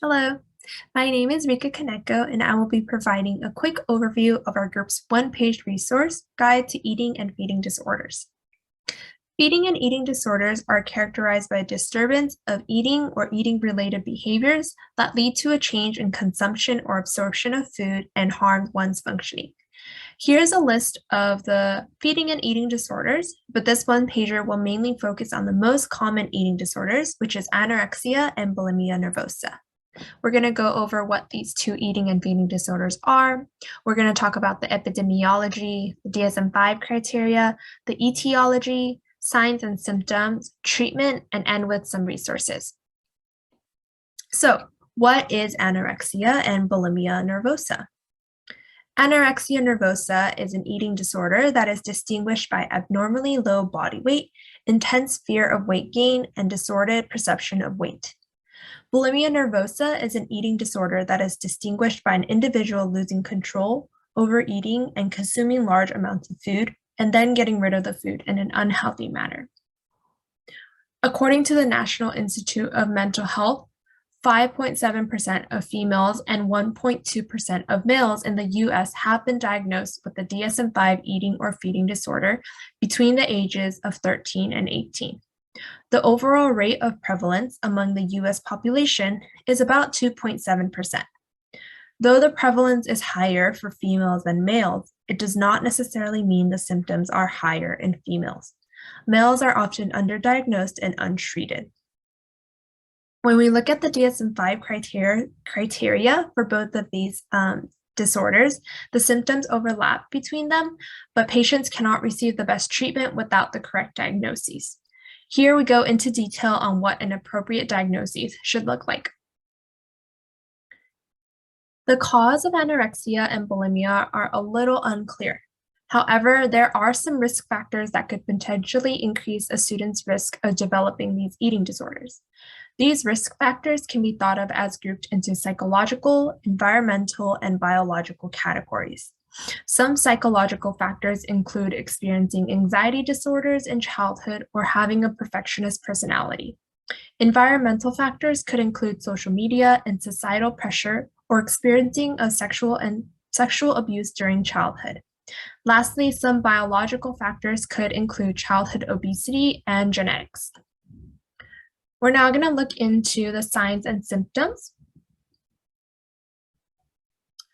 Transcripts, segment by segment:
Hello, my name is Rika Kaneko, and I will be providing a quick overview of our group's one-page resource guide to eating and feeding disorders. Feeding and eating disorders are characterized by a disturbance of eating or eating-related behaviors that lead to a change in consumption or absorption of food and harm one's functioning. Here's a list of the feeding and eating disorders, but this one-pager will mainly focus on the most common eating disorders, which is anorexia and bulimia nervosa. We're going to go over what these two eating and feeding disorders are. We're going to talk about the epidemiology, the DSM-5 criteria, the etiology, signs and symptoms, treatment, and end with some resources. So, what is anorexia and bulimia nervosa? Anorexia nervosa is an eating disorder that is distinguished by abnormally low body weight, intense fear of weight gain, and distorted perception of weight. Bulimia nervosa is an eating disorder that is distinguished by an individual losing control, overeating, and consuming large amounts of food, and then getting rid of the food in an unhealthy manner. According to the National Institute of Mental Health, 5.7% of females and 1.2% of males in the US have been diagnosed with the DSM-5 eating or feeding disorder between the ages of 13 and 18. The overall rate of prevalence among the US population is about 2.7%. Though the prevalence is higher for females than males, it does not necessarily mean the symptoms are higher in females. Males are often underdiagnosed and untreated. When we look at the DSM-5 criteria for both of these disorders, the symptoms overlap between them, but patients cannot receive the best treatment without the correct diagnoses. Here we go into detail on what an appropriate diagnosis should look like. The cause of anorexia and bulimia are a little unclear. However, there are some risk factors that could potentially increase a student's risk of developing these eating disorders. These risk factors can be thought of as grouped into psychological, environmental, and biological categories. Some psychological factors include experiencing anxiety disorders in childhood or having a perfectionist personality. Environmental factors could include social media and societal pressure or experiencing of sexual abuse during childhood. Lastly, some biological factors could include childhood obesity and genetics. We're now going to look into the signs and symptoms.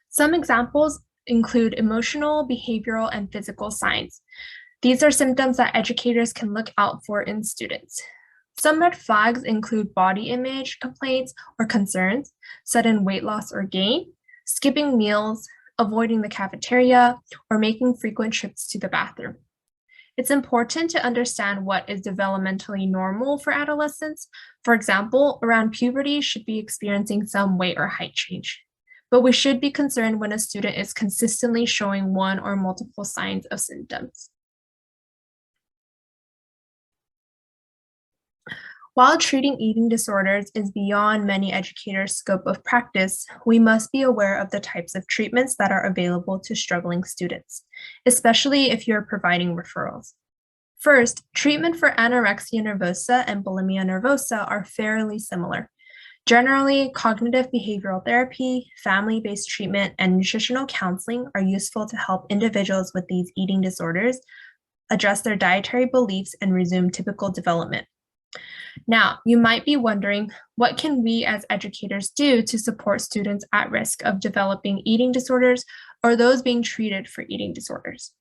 Some examples include emotional, behavioral, and physical signs. These are symptoms that educators can look out for in students. Some red flags include body image complaints or concerns, sudden weight loss or gain, skipping meals, avoiding the cafeteria, or making frequent trips to the bathroom. It's important to understand what is developmentally normal for adolescents. For example, around puberty should be experiencing some weight or height change. But we should be concerned when a student is consistently showing one or multiple signs of symptoms. While treating eating disorders is beyond many educators' scope of practice, we must be aware of the types of treatments that are available to struggling students, especially if you're providing referrals. First, treatment for anorexia nervosa and bulimia nervosa are fairly similar. Generally, cognitive behavioral therapy, family-based treatment, and nutritional counseling are useful to help individuals with these eating disorders address their dietary beliefs and resume typical development. Now, you might be wondering, what can we as educators do to support students at risk of developing eating disorders or those being treated for eating disorders?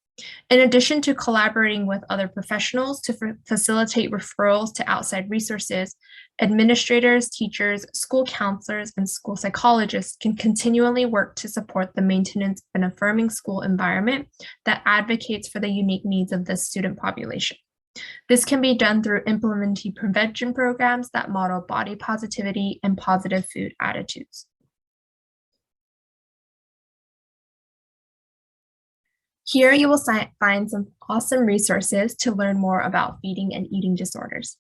In addition to collaborating with other professionals to facilitate referrals to outside resources, administrators, teachers, school counselors, and school psychologists can continually work to support the maintenance of an affirming school environment that advocates for the unique needs of the student population. This can be done through implementing prevention programs that model body positivity and positive food attitudes. Here you will find some awesome resources to learn more about feeding and eating disorders.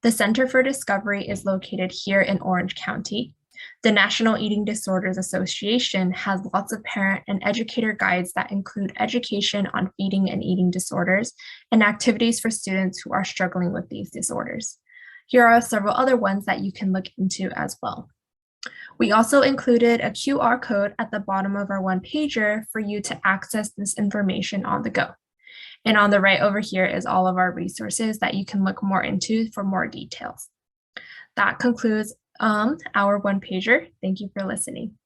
The Center for Discovery is located here in Orange County. The National Eating Disorders Association has lots of parent and educator guides that include education on feeding and eating disorders and activities for students who are struggling with these disorders. Here are several other ones that you can look into as well. We also included a QR code at the bottom of our one-pager for you to access this information on the go. And on the right over here is all of our resources that you can look more into for more details. That concludes our one-pager. Thank you for listening.